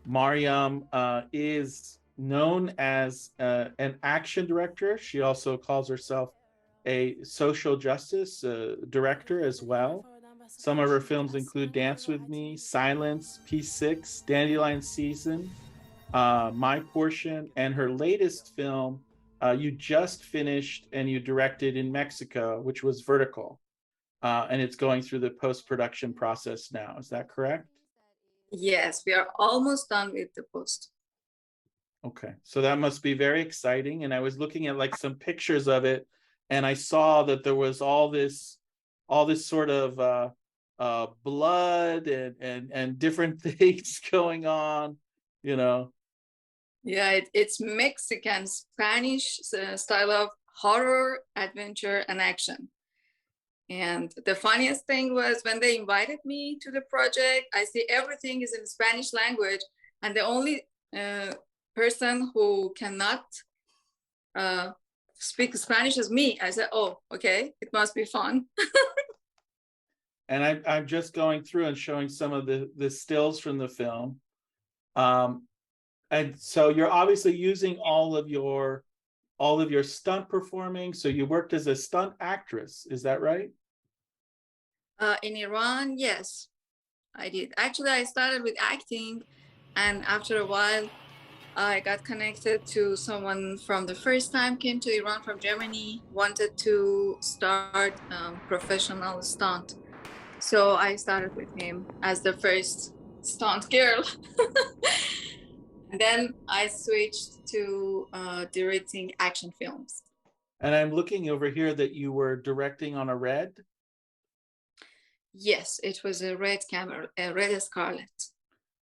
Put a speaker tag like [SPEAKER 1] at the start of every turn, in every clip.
[SPEAKER 1] Maryam is known as an action director. She also calls herself a social justice director as well. Some of her films include Dance With Me, Silence, P6, Dandelion Season, My Portion, and her latest film you just finished and you directed in Mexico, which was Vertical. And it's going through the post-production process now. Is that correct?
[SPEAKER 2] Yes, we are almost done with the post.
[SPEAKER 1] Okay, so that must be very exciting. And I was looking at like some pictures of it, and I saw that there was all this sort of blood and different things going on, you know.
[SPEAKER 2] Yeah, it's Mexican, Spanish style of horror, adventure, and action. And the funniest thing was when they invited me to the project, I see everything is in Spanish language, and the only person who cannot speak Spanish is me. I said, oh, okay, it must be fun.
[SPEAKER 1] And I'm just going through and showing some of the stills from the film. And so you're obviously using all of your stunt performing. So you worked as a stunt actress, is that right?
[SPEAKER 2] In Iran, yes, I did. Actually, I started with acting, and after a while, I got connected to someone from the first time came to Iran from Germany, wanted to start professional stunt. So I started with him as the first stunt girl. And then I switched to directing action films.
[SPEAKER 1] And I'm looking over here that you were directing on a red.
[SPEAKER 2] Yes, it was a red camera, a red scarlet.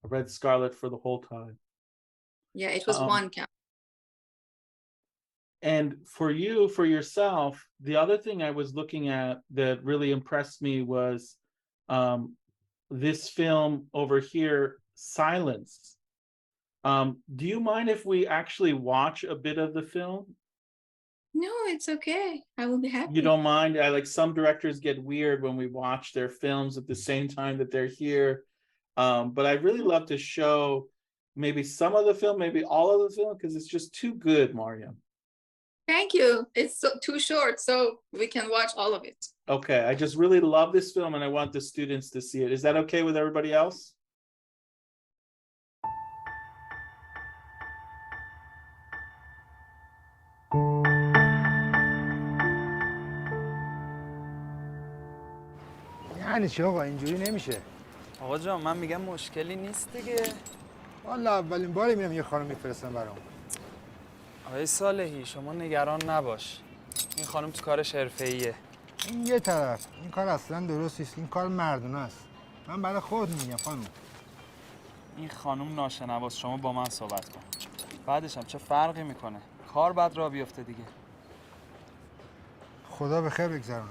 [SPEAKER 1] A red scarlet for the whole time.
[SPEAKER 2] Yeah, it was one camera.
[SPEAKER 1] And for you, for yourself, the other thing I was looking at that really impressed me was this film over here, Silence. Do you mind if we actually watch a bit of the film?
[SPEAKER 2] No, it's okay. I will be happy.
[SPEAKER 1] You don't mind? Like some directors get weird when we watch their films at the same time that they're here. But I'd really love to show maybe some of the film, maybe all of the film, because it's just too good, Maryam.
[SPEAKER 2] Thank you. It's too short, so we can watch all of it.
[SPEAKER 1] Okay, I just really love this film and I want the students to see it. Is that okay with everybody else?
[SPEAKER 3] یعنی چی آقا اینجوری نمیشه.
[SPEAKER 4] آقا جان من میگم مشکلی نیست دیگه.
[SPEAKER 3] والا اولین باری میرم یه خانم میفرستم برام.
[SPEAKER 4] آقای صالحی شما نگران نباش. این خانم تو کارش حرفه‌ایه.
[SPEAKER 3] این یه طرف، این کار اصلا درست نیست. این کار مردونه است. من برای خود میگم خانم.
[SPEAKER 4] این خانم ناشنواست، شما با من صحبت کن. بعدش هم چه فرقی میکنه؟ کار بعد راه بیفته دیگه.
[SPEAKER 3] خدا به خیر بگذرونه.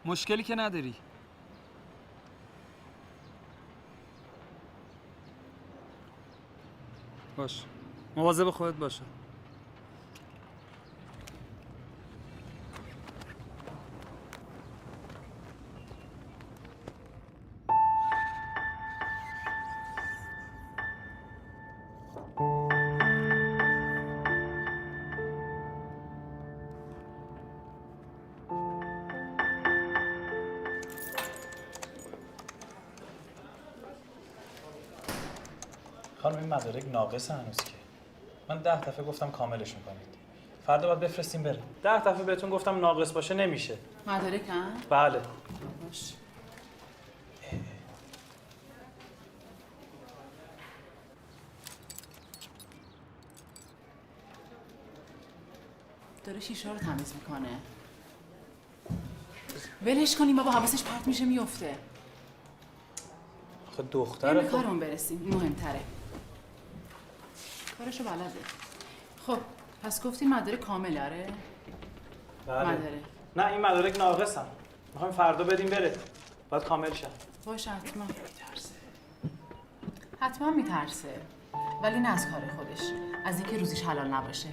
[SPEAKER 4] مشکلی که نداری. باش. مواظب خودت باشه.
[SPEAKER 5] خانم این مدارک ناقصه هنوز که. من 10 دفعه گفتم کاملشون کنید. فردا باید بفرستیم بره. 10 دفعه بهتون گفتم ناقص باشه نمیشه.
[SPEAKER 6] مدارک هم؟
[SPEAKER 5] بله.
[SPEAKER 6] باش. داره شیشه رو تمیز میکنه. ولش کنیم بابا حواسش پرت میشه میفته.
[SPEAKER 5] آخه دختره.
[SPEAKER 6] به کارمون برسیم مهمتره. کارشو بلده. خب پس گفتی مدارک کامل آره؟
[SPEAKER 5] بله.
[SPEAKER 6] مدارک.
[SPEAKER 5] نه این مدارک ناقصن. میخوایم فردا بدیم بره. باید کامل شه.
[SPEAKER 6] باشه حتما میترسه. حتما میترسه. ولی نه از کار خودش. از اینکه روزیش حلال نباشه.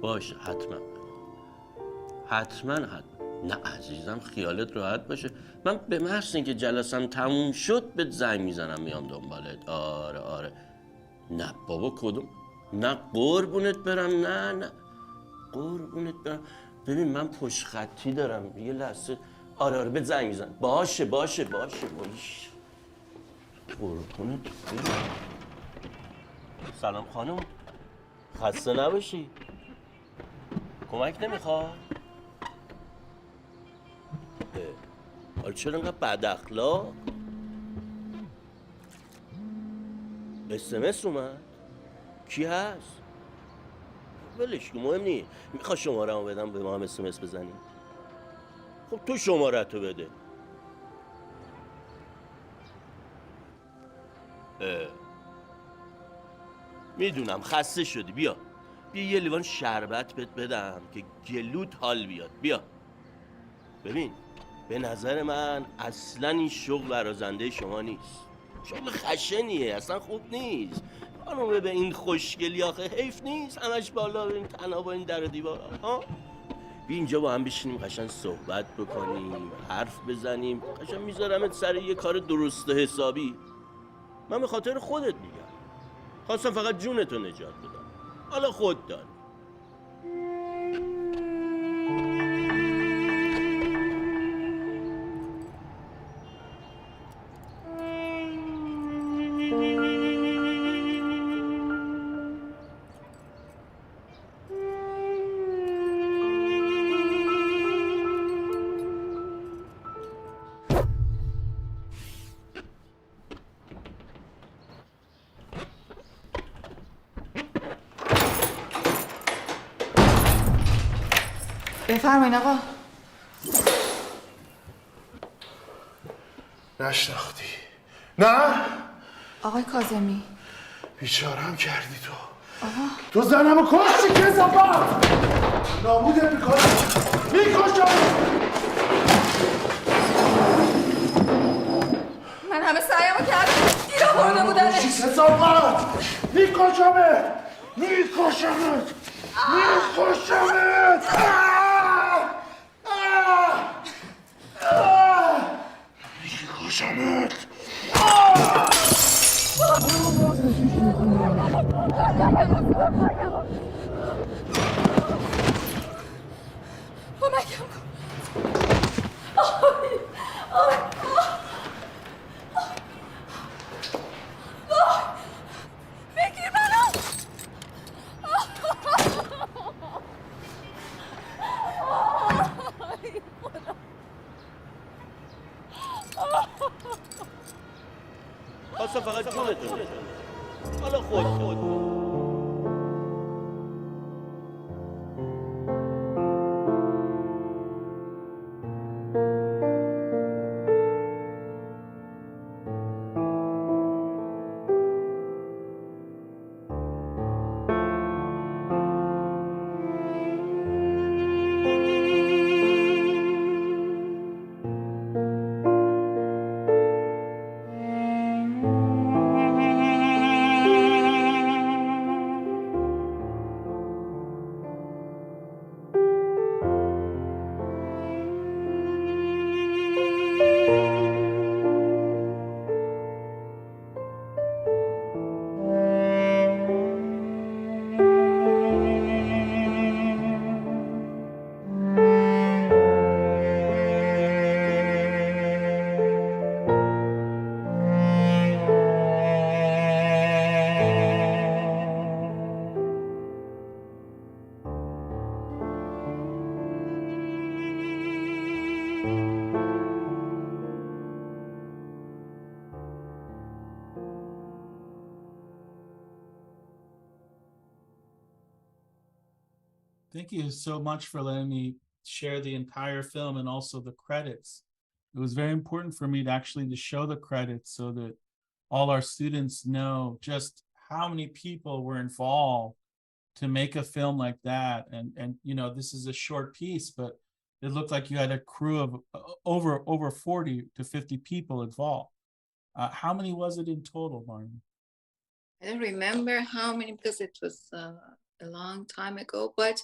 [SPEAKER 7] باشه حتما نه عزیزم خیالت راحت باشه. من به محض اینکه جلسم تموم شد بهت زنگ میزنم میام دنبالت. آره نه بابا کدوم نه قربونت برم نه قربونت برم. ببین من پشت خطی دارم یه لحظه. آره بهت زنگ میزنم. باشه قربونت برم. سلام خانم خسته نباشی. کمک نمیخواد؟ حالا چرا انقدر بد اخلاق؟ SMS اومد؟ کی هست؟ ولش کن مهم نیست. میخواد شماره‌مو بدم به ما هم SMS بزنیم؟ خب تو شماره‌تو بده. میدونم خسته شدی. بیا یه لیوان شربت بهت بدم که گلوت حال بیاد. بیا ببین به نظر من اصلا این شغل برازنده شما نیست. شغل خشنیه اصلا خوب نیست. خانومه به این خوشگلی آخه حیف نیست همش بالا بریم تنها با این در و دیوار ها. بیا اینجا با هم بشینیم قشنگ صحبت بکنیم حرف بزنیم. قشنگ میذارمت سر یه کار درست و حسابی. من به خاطر خودت میگم. خواستم فقط جونتو نجات بدم. حالا خود داری.
[SPEAKER 6] بفرمایین آقا.
[SPEAKER 8] نشناختی؟ نه؟
[SPEAKER 6] آقای کاظمی
[SPEAKER 8] بیچارم کردی تو. تو زنمو کشتی که زبان نابودت میکنم میکشم.
[SPEAKER 2] من همه سعیمو کردم گیر آورده بودنش.
[SPEAKER 8] کشتی کثافت میکشمت میکشمت.
[SPEAKER 2] کمکم کن. بگیر منو.
[SPEAKER 7] خواستم فقط جونتو. حالا خود
[SPEAKER 1] Thank you so much for letting me share the entire film and also the credits. It was very important for me to actually to show the credits so that all our students know just how many people were involved to make a film like that. And you know, this is a short piece, but it looked like you had a crew of over 40 to 50 people involved. How many was it in total, Maryam?
[SPEAKER 2] I don't remember how many because it was a long time ago, but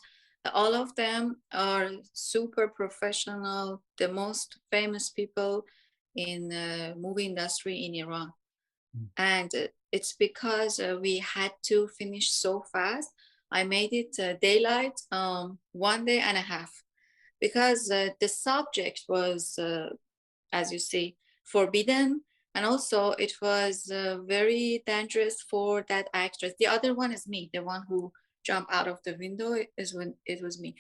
[SPEAKER 2] all of them are super professional, the most famous people in the movie industry in Iran. And it's because we had to finish so fast. I made it daylight 1 day and a half because the subject was, as you see, forbidden. And also it was very dangerous for that actress. The other one is me, the one who jumped out of the window is when it was me.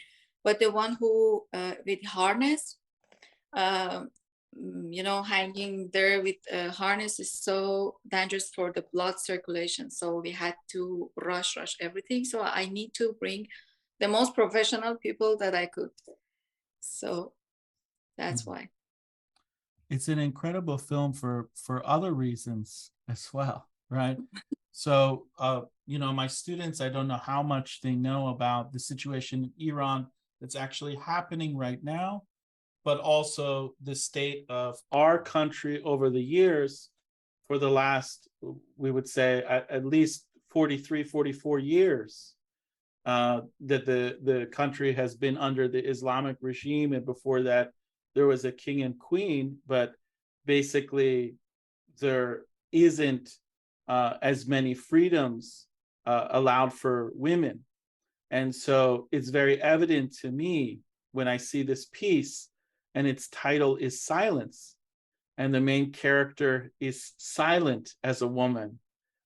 [SPEAKER 2] But the one who with harness, you know, hanging there with a harness is so dangerous for the blood circulation. So we had to rush everything. So I need to bring the most professional people that I could. So that's why.
[SPEAKER 1] It's an incredible film for other reasons as well, right? So, you know, my students, I don't know how much they know about the situation in Iran that's actually happening right now, but also the state of our country over the years for the last, we would say, at least 43, 44 years that the country has been under the Islamic regime. And before that, there was a king and queen, but basically there isn't as many freedoms allowed for women. And so it's very evident to me when I see this piece and its title is Silence, and the main character is silent as a woman,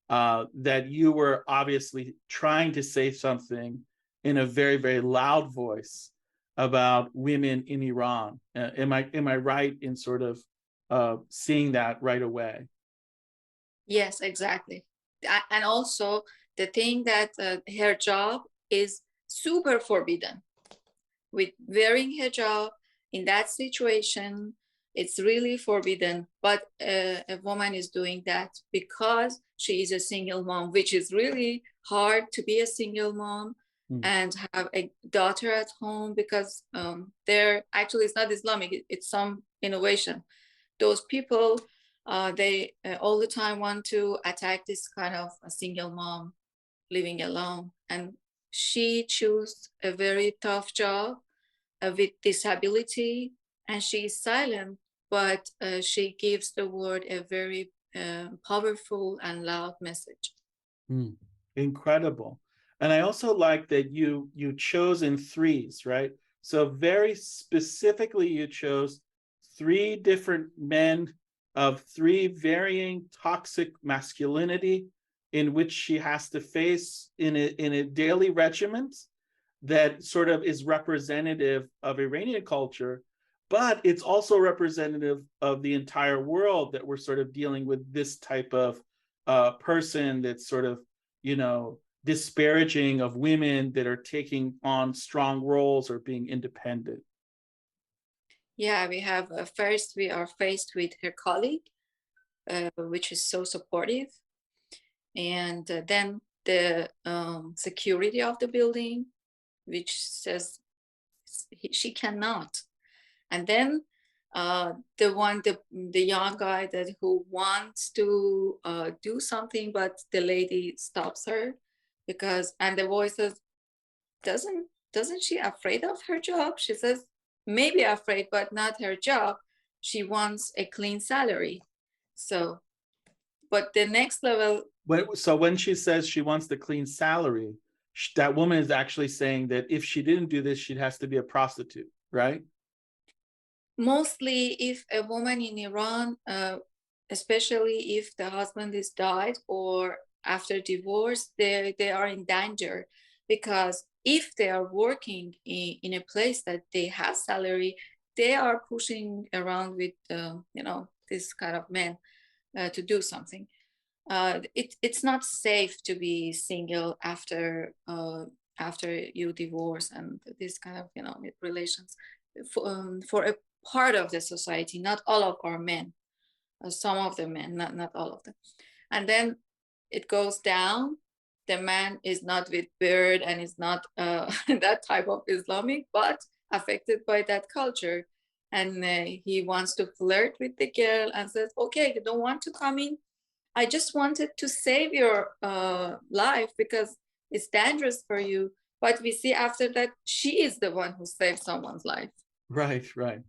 [SPEAKER 1] that you were obviously trying to say something in a very, very loud voice about women in Iran. Am I right in sort of seeing that right away?
[SPEAKER 2] Yes, exactly. And also the thing that hijab is super forbidden. With wearing hijab in that situation, it's really forbidden. But a woman is doing that because she is a single mom, which is really hard to be a single mom and have a daughter at home because they're actually, it's not Islamic, it's some innovation. Those people, they all the time want to attack this kind of a single mom living alone. And she chose a very tough job with disability, and she is silent, but she gives the world a very powerful and loud message.
[SPEAKER 1] Incredible. And I also like that you chose in threes, right? So very specifically, you chose 3 different men of 3 varying toxic masculinity in which she has to face in a daily regiment that sort of is representative of Iranian culture, but it's also representative of the entire world that we're sort of dealing with this type of person that's sort of, you know, disparaging of women that are taking on strong roles or being independent.
[SPEAKER 2] Yeah, we have first we are faced with her colleague, which is so supportive, and then the security of the building, which says she cannot, and then the young guy that who wants to do something, but the lady stops her because, and the voice says, doesn't she afraid of her job? She says, maybe afraid, but not her job. She wants a clean salary. So, but the next level.
[SPEAKER 1] So when she says she wants the clean salary, that woman is actually saying that if she didn't do this, she has to be a prostitute, right?
[SPEAKER 2] Mostly if a woman in Iran, especially if the husband is died or after divorce, they are in danger, because if they are working in a place that they have salary, they are pushing around with, you know, this kind of men to do something. It's not safe to be single after after you divorce and this kind of, relations for a part of the society, not all of our men, some of the men, not all of them. And then it goes down. The man is not with beard and is not that type of Islamic, but affected by that culture. And he wants to flirt with the girl and says, okay, you don't want to come in. I just wanted to save your life because it's dangerous for you. But we see after that, she is the one who saved someone's life.
[SPEAKER 1] Right, right.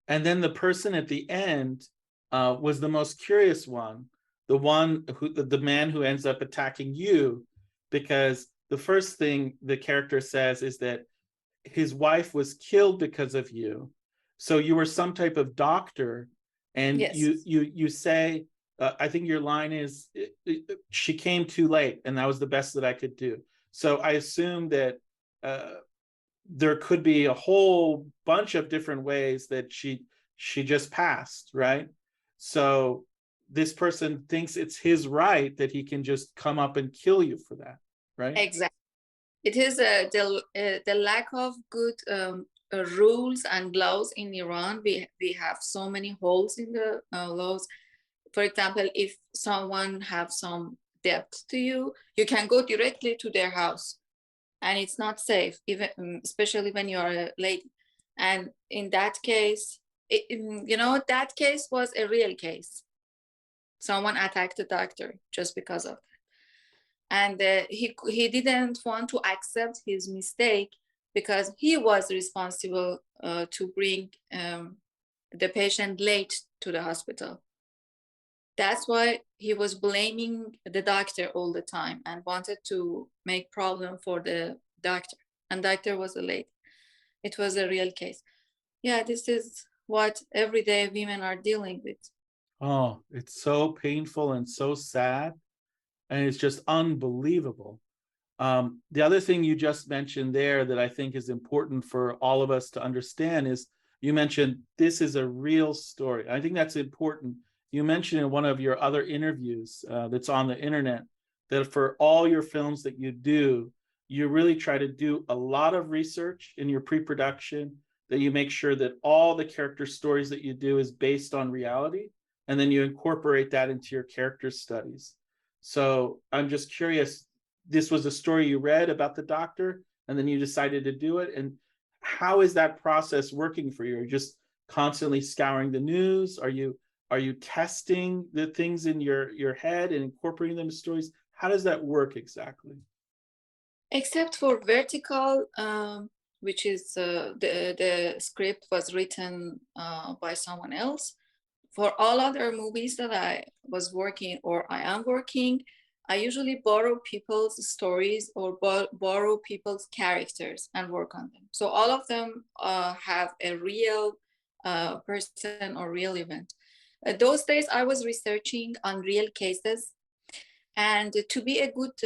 [SPEAKER 1] And then the person at the end was the most curious one, the man who ends up attacking you, because the first thing the character says is that his wife was killed because of you. So you were some type of doctor, and
[SPEAKER 2] yes.
[SPEAKER 1] you say, I think your line is, she came too late, and that was the best that I could do. So I assume that there could be a whole bunch of different ways that she just passed, right? So this person thinks it's his right that he can just come up and kill you for that, right?
[SPEAKER 2] Exactly. It is the lack of good rules and laws in Iran. We have so many holes in the laws. For example, if someone have some debt to you, you can go directly to their house, and it's not safe, even especially when you are a lady. And in that case, that case was a real case. Someone attacked the doctor just because of that. And he didn't want to accept his mistake because he was responsible to bring the patient late to the hospital. That's why he was blaming the doctor all the time and wanted to make problem for the doctor. And doctor was a lady. It was a real case. Yeah, this is what everyday women are dealing with.
[SPEAKER 1] Oh, it's so painful and so sad. And it's just unbelievable. The other thing you just mentioned there that I think is important for all of us to understand is you mentioned this is a real story. I think that's important. You mentioned in one of your other interviews that's on the internet that for all your films that you do, you really try to do a lot of research in your pre-production, that you make sure that all the character stories that you do is based on reality, and then you incorporate that into your character studies. So I'm just curious, this was a story you read about the doctor, and then you decided to do it. And how is that process working for you? Are you just constantly scouring the news? Are you testing the things in your head and incorporating them into stories? How does that work exactly?
[SPEAKER 2] Except for Vertical, which is the script was written by someone else. For all other movies that I was working or I am working, I usually borrow people's stories or borrow people's characters and work on them. So all of them have a real person or real event. Those days I was researching on real cases, and to be a good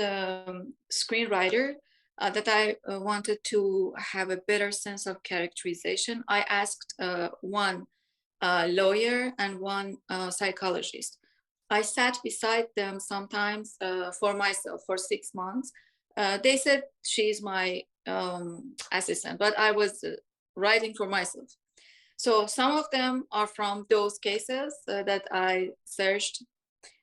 [SPEAKER 2] screenwriter, that I wanted to have a better sense of characterization, I asked one lawyer and one psychologist. I sat beside them sometimes for myself for 6 months. They said she's my assistant, but I was writing for myself. So some of them are from those cases that I searched,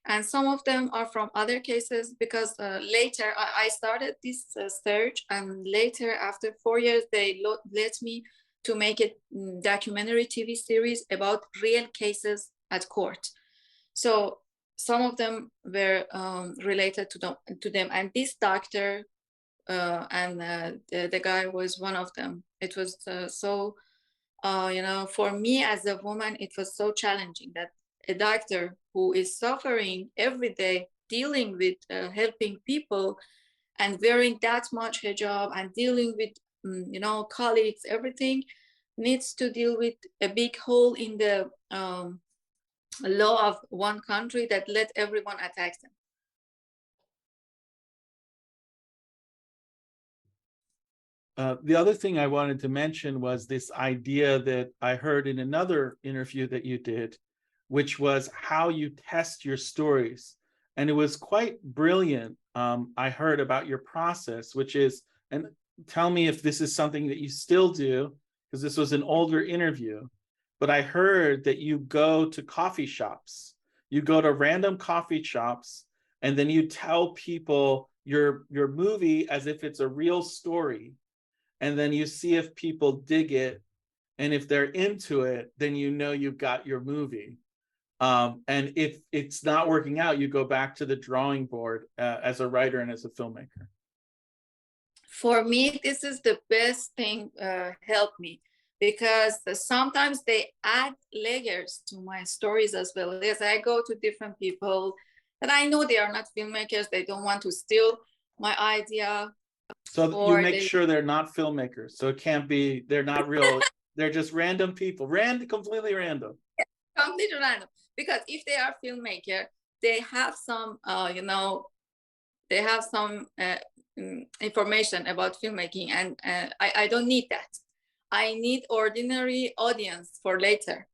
[SPEAKER 2] and some of them are from other cases because later I started this search, and later after 4 years, they let me to make a documentary TV series about real cases at court. So some of them were related to them. And this doctor and the guy was one of them. It was so, for me as a woman, it was so challenging that a doctor who is suffering every day, dealing with helping people and wearing that much hijab and dealing with colleagues, everything, needs to deal with a big hole in the law of one country that let everyone attack them.
[SPEAKER 1] The other thing I wanted to mention was this idea that I heard in another interview that you did, which was how you test your stories. and it was quite brilliant. I heard about your process, which is, and tell me if this is something that you still do, because this was an older interview, but I heard that you go to coffee shops. You go to random coffee shops, and then you tell people your movie as if it's a real story. And then you see if people dig it. And if they're into it, then you know you've got your movie. And if it's not working out, you go back to the drawing board as a writer and as a filmmaker.
[SPEAKER 2] For me, this is the best thing helped me, because sometimes they add layers to my stories as well. As I go to different people that I know they are not filmmakers, they don't want to steal my idea.
[SPEAKER 1] So you make sure they're not filmmakers. So it can't be, they're not real, they're just random people, completely random.
[SPEAKER 2] Completely random. Because if they are filmmaker, they have some, they have some information about filmmaking, and I don't need that. I need ordinary audience for later.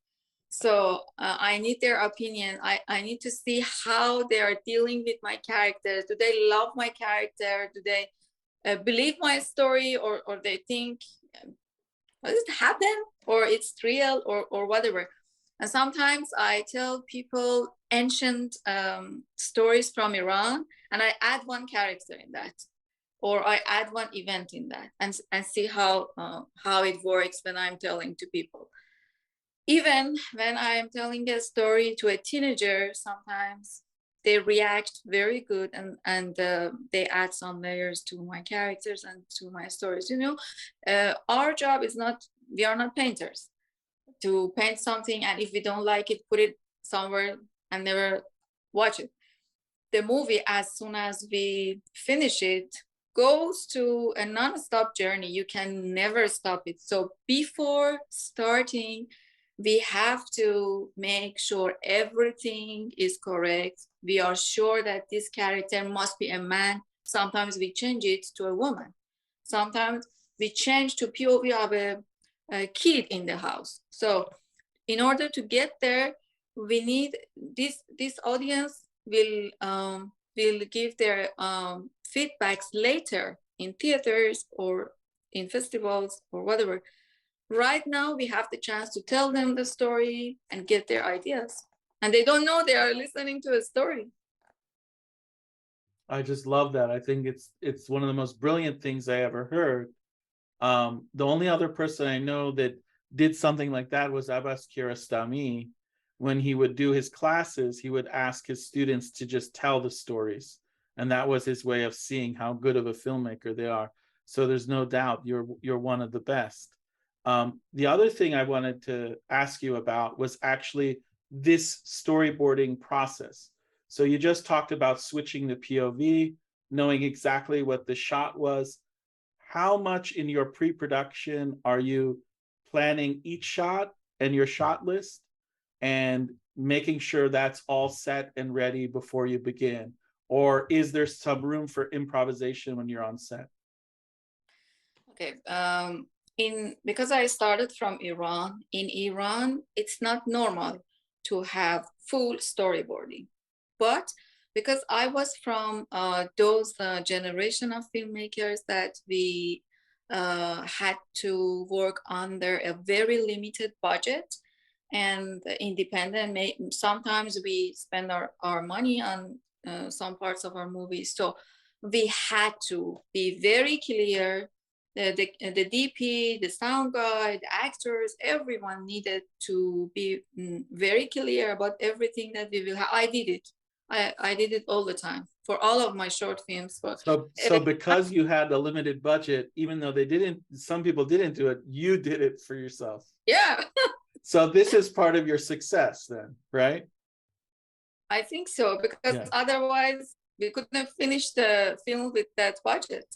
[SPEAKER 2] So I need their opinion. I need to see how they are dealing with my characters. Do they love my character? Do they believe my story, or they think, does it happen, or it's real, or whatever? And sometimes I tell people ancient stories from Iran, and I add one character in that, or I add one event in that, and see how it works when I'm telling to people. Even when I'm telling a story to a teenager, sometimes they react very good, and they add some layers to my characters and to my stories. Our job is not, we are not painters to paint something, and if we don't like it, put it somewhere and never watch it. The movie, as soon as we finish it, goes to a non-stop journey. You can never stop it. So before starting, we have to make sure everything is correct. We are sure that this character must be a man. Sometimes we change it to a woman. Sometimes we change to POV of a kid in the house. So in order to get there, we need this audience will give their feedbacks later in theaters or in festivals or whatever. Right now, we have the chance to tell them the story and get their ideas. And they don't know they are listening to a story.
[SPEAKER 1] I just love that. I think it's one of the most brilliant things I ever heard. The only other person I know that did something like that was Abbas Kiarostami. When he would do his classes, he would ask his students to just tell the stories. And that was his way of seeing how good of a filmmaker they are. So there's no doubt you're one of the best. The other thing I wanted to ask you about was actually this storyboarding process. So you just talked about switching the POV, knowing exactly what the shot was. How much in your pre-production are you planning each shot and your shot list and making sure that's all set and ready before you begin? Or is there some room for improvisation when you're on set?
[SPEAKER 2] Okay. Because I started from Iran, in Iran, it's not normal to have full storyboarding. But because I was from those generation of filmmakers that we had to work under a very limited budget and independent, sometimes we spend our money on some parts of our movies. So we had to be very clear. The DP, the sound guy, the actors, everyone needed to be very clear about everything that we will have. I did it. I did it all the time for all of my short films. But
[SPEAKER 1] so because you had a limited budget, even though some people didn't do it, you did it for yourself.
[SPEAKER 2] Yeah.
[SPEAKER 1] So this is part of your success then, right?
[SPEAKER 2] I think so, because otherwise we couldn't finish the film with that budget.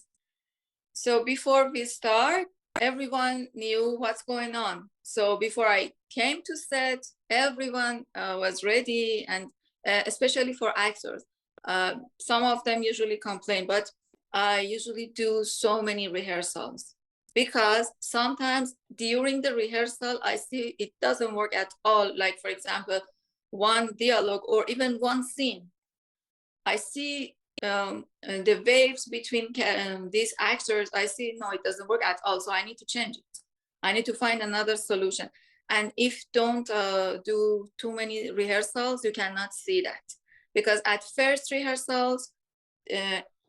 [SPEAKER 2] So before we start, everyone knew what's going on. So before I came to set, everyone was ready, and especially for actors. Some of them usually complain, but I usually do so many rehearsals, because sometimes during the rehearsal, I see it doesn't work at all. Like, for example, one dialogue or even one scene. I see the waves between these actors. I see, no, it doesn't work at all. So I need to change it. I need to find another solution. And if don't do too many rehearsals, you cannot see that. Because at first rehearsals,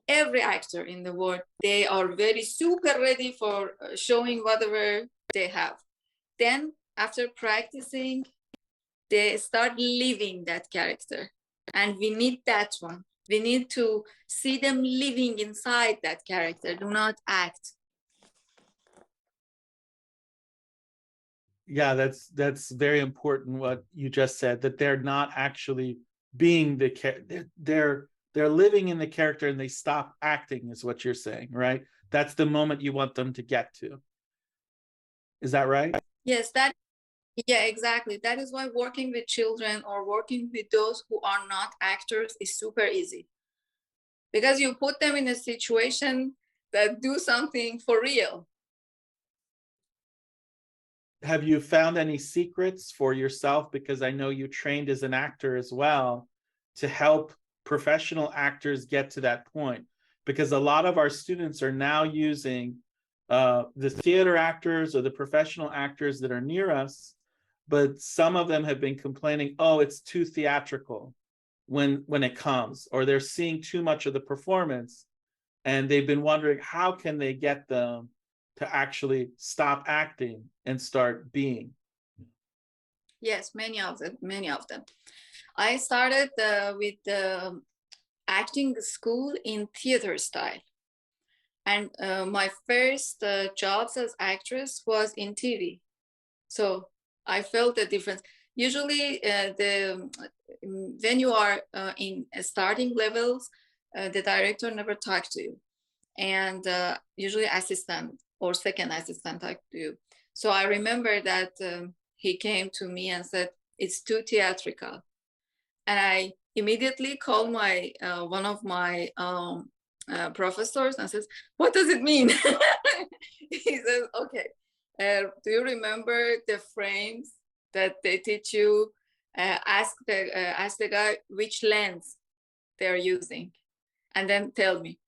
[SPEAKER 2] every actor in the world, they are very super ready for showing whatever they have. Then after practicing, they start living that character. And we need that one. We need to see them living inside that character, do not act.
[SPEAKER 1] Yeah, that's very important what you just said, that they're not actually being the character. They're living in the character and they stop acting is what you're saying, right? That's the moment you want them to get to. Is that right?
[SPEAKER 2] Yes, yeah, exactly. That is why working with children or working with those who are not actors is super easy. Because you put them in a situation that do something for real.
[SPEAKER 1] Have you found any secrets for yourself? Because I know you trained as an actor as well to help professional actors get to that point. Because a lot of our students are now using the theater actors or the professional actors that are near us, but some of them have been complaining, oh, it's too theatrical when it comes, or they're seeing too much of the performance, and they've been wondering how can they get them to actually stop acting and start being.
[SPEAKER 2] Yes, many of them. I started with acting school in theater style. And my first jobs as actress was in TV. So I felt the difference. Usually when you are in starting levels, the director never talks to you. And usually assistant or second assistant talk to you. So I remember that he came to me and said, it's too theatrical. And I immediately called my one of my professors and says, what does it mean? He says, okay, do you remember the frames that they teach you? Ask the guy which lens they're using and then tell me.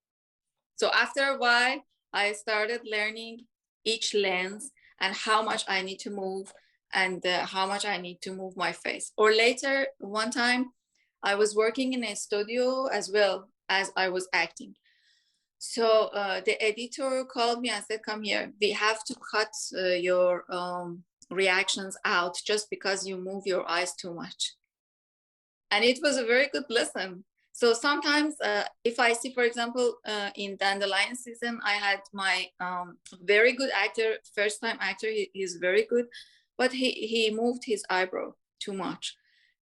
[SPEAKER 2] So after a while, I started learning each lens and how much I need to move and how much I need to move my face. Or later, one time, I was working in a studio as well as I was acting. So the editor called me and said, come here, we have to cut your reactions out just because you move your eyes too much. And it was a very good lesson. So sometimes if I see, for example, in Dandelion season, I had my very good actor, first time actor, he's very good, but he moved his eyebrow too much.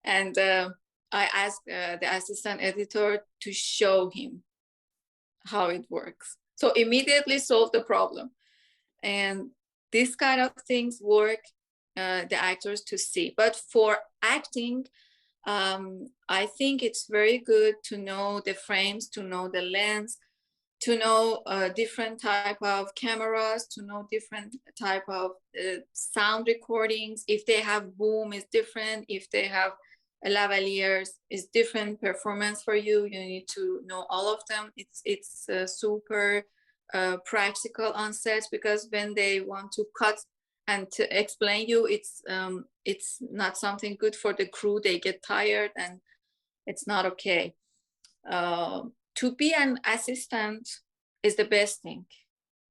[SPEAKER 2] And I asked the assistant editor to show him how it works. So immediately solved the problem. And these kind of things work the actors to see. But for acting, I think it's very good to know the frames, to know the lens, to know different type of cameras, to know different type of sound recordings. If they have boom, it's different. If they have lavaliers, it's different performance for you. You need to know all of them. It's super practical on set, because when they want to cut and to explain you, it's not something good for the crew. They get tired and it's not okay. To be an assistant is the best thing.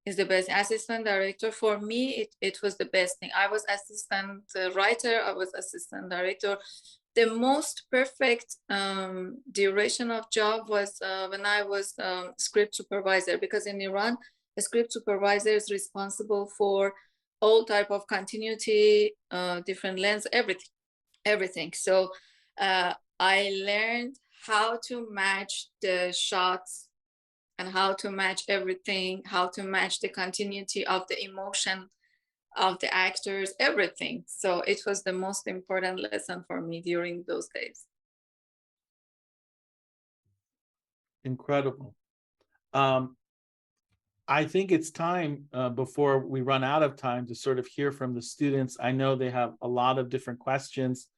[SPEAKER 2] Is the best assistant director. For me, it was the best thing. I was assistant writer. I was assistant director. The most perfect duration of job was when I was script supervisor, because in Iran, the script supervisor is responsible for all type of continuity, different lens, everything. So I learned how to match the shots and how to match everything, how to match the continuity of the emotion of the actors, everything. So it was the most important lesson for me during those days.
[SPEAKER 1] Incredible. I think it's time before we run out of time to sort of hear from the students. I know they have a lot of different questions.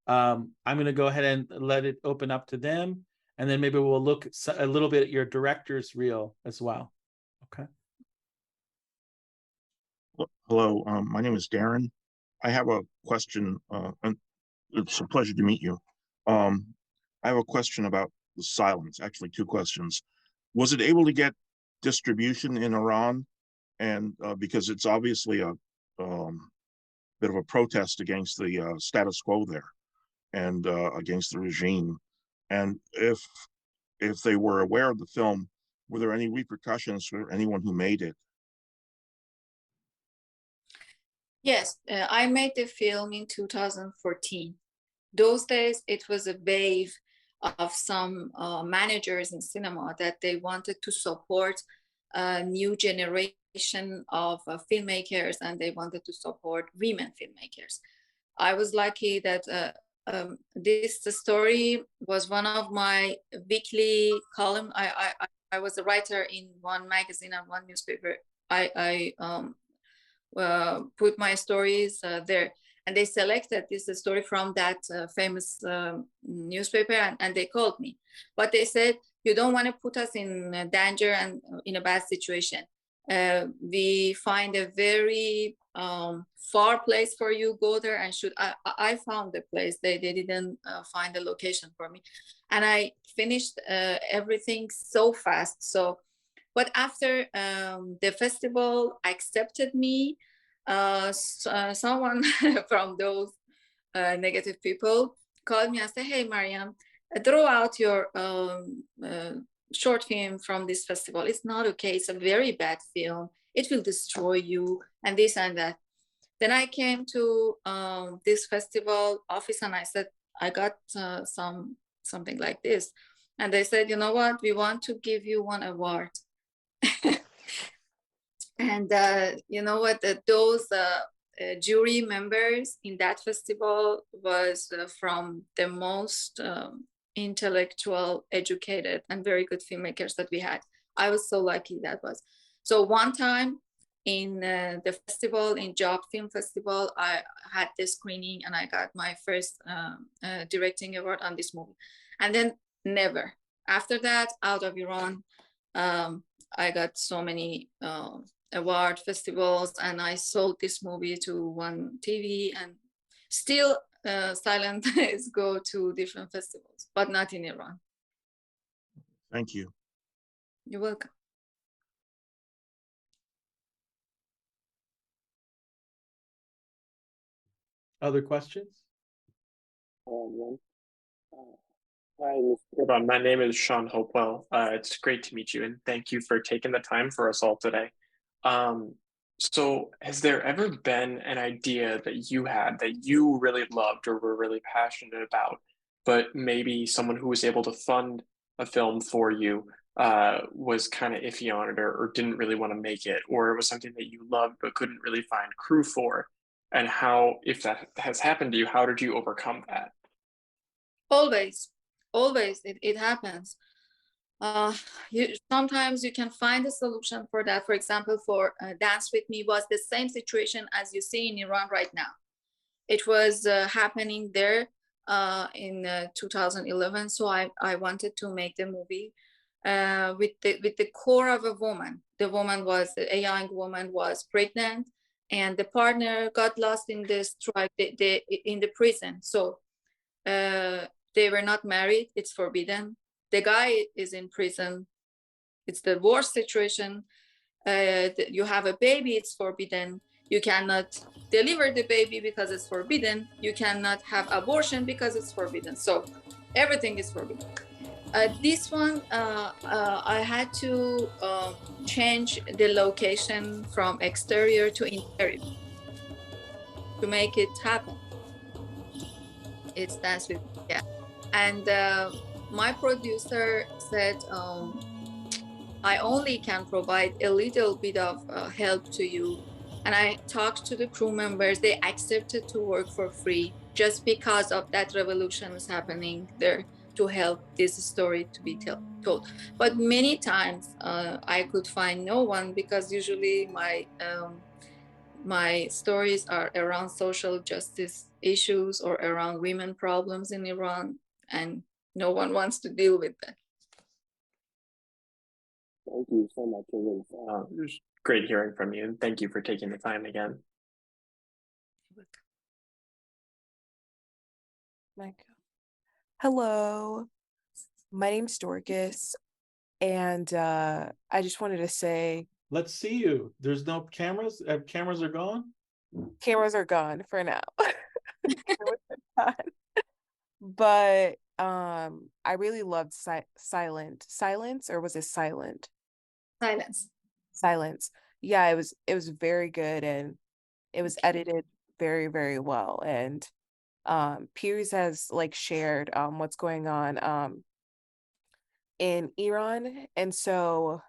[SPEAKER 1] I'm going to go ahead and let it open up to them. and then maybe we'll look a little bit at your director's reel as well. Okay.
[SPEAKER 9] Hello, my name is Darren. I have a question, and it's a pleasure to meet you. I have a question about the silence, actually two questions. Was it able to get distribution in Iran? And because it's obviously a bit of a protest against the status quo there and against the regime. And if they were aware of the film, were there any repercussions for anyone who made it?
[SPEAKER 2] Yes, I made the film in 2014. Those days, it was a wave of some managers in cinema that they wanted to support a new generation of filmmakers, and they wanted to support women filmmakers. I was lucky that this story was one of my weekly column. I was a writer in one magazine and one newspaper. I put my stories there, and they selected this story from that famous newspaper, and they called me. But they said, you don't want to put us in danger and in a bad situation. We find a very far place for you, go there and shoot. I found the place. They didn't find a location for me. And I finished everything so fast. So, but after the festival accepted me, someone from those negative people called me and said, hey, Maryam, throw out your short film from this festival. It's not okay. It's a very bad film. It will destroy you and this and that. Then I came to this festival office and I said, I got something like this. And they said, you know what? We want to give you one award. And you know what? Those jury members in that festival was from the most intellectual, educated, and very good filmmakers that we had. I was so lucky that was. So one time in the festival, in Job Film Festival, I had this screening and I got my first directing award on this movie. And then never. After that, out of Iran, I got so many award festivals, and I sold this movie to one TV, and still Silent is go to different festivals, but not in Iran.
[SPEAKER 9] Thank you.
[SPEAKER 2] You're welcome.
[SPEAKER 1] Other questions?
[SPEAKER 10] Hi, Mr. Pirband. My name is Sean Hopewell. It's great to meet you, and thank you for taking the time for us all today. So has there ever been an idea that you had that you really loved or were really passionate about, but maybe someone who was able to fund a film for you was kind of iffy on it, or didn't really want to make it, or it was something that you loved but couldn't really find crew for? And how, if that has happened to you, how did you overcome that?
[SPEAKER 2] Always it happens. Sometimes you can find a solution for that. For example, for Dance With Me was the same situation as you see in Iran right now. It was happening there in 2011. So I wanted to make the movie with the core of a woman. The woman was, a young woman was pregnant, and the partner got lost in the strike in the prison. So they were not married. It's forbidden. The guy is in prison. It's the worst situation. You have a baby, it's forbidden. You cannot deliver the baby because it's forbidden. You cannot have abortion because it's forbidden. So everything is forbidden. This one, I had to change the location from exterior to interior to make it happen. It's Dance With Me, yeah. And my producer said, I only can provide a little bit of help to you. And I talked to the crew members. They accepted to work for free just because of that revolution is happening there to help this story to be told. But many times I could find no one, because usually my stories are around social justice issues or around women problems in Iran. And no one wants to deal with that.
[SPEAKER 10] Thank you so much. It was great hearing from you, and thank you for taking the time again.
[SPEAKER 11] Hello, my name's Dorcas, and I just wanted to say,
[SPEAKER 1] Let's see you. There's no cameras. Cameras are gone.
[SPEAKER 11] cameras are gone for now. Cameras are gone. But I really loved Silence, or was it Silent? Silence. Yeah, it was very good, and it was edited very, very well. And Pirooz has like shared what's going on in Iran. And so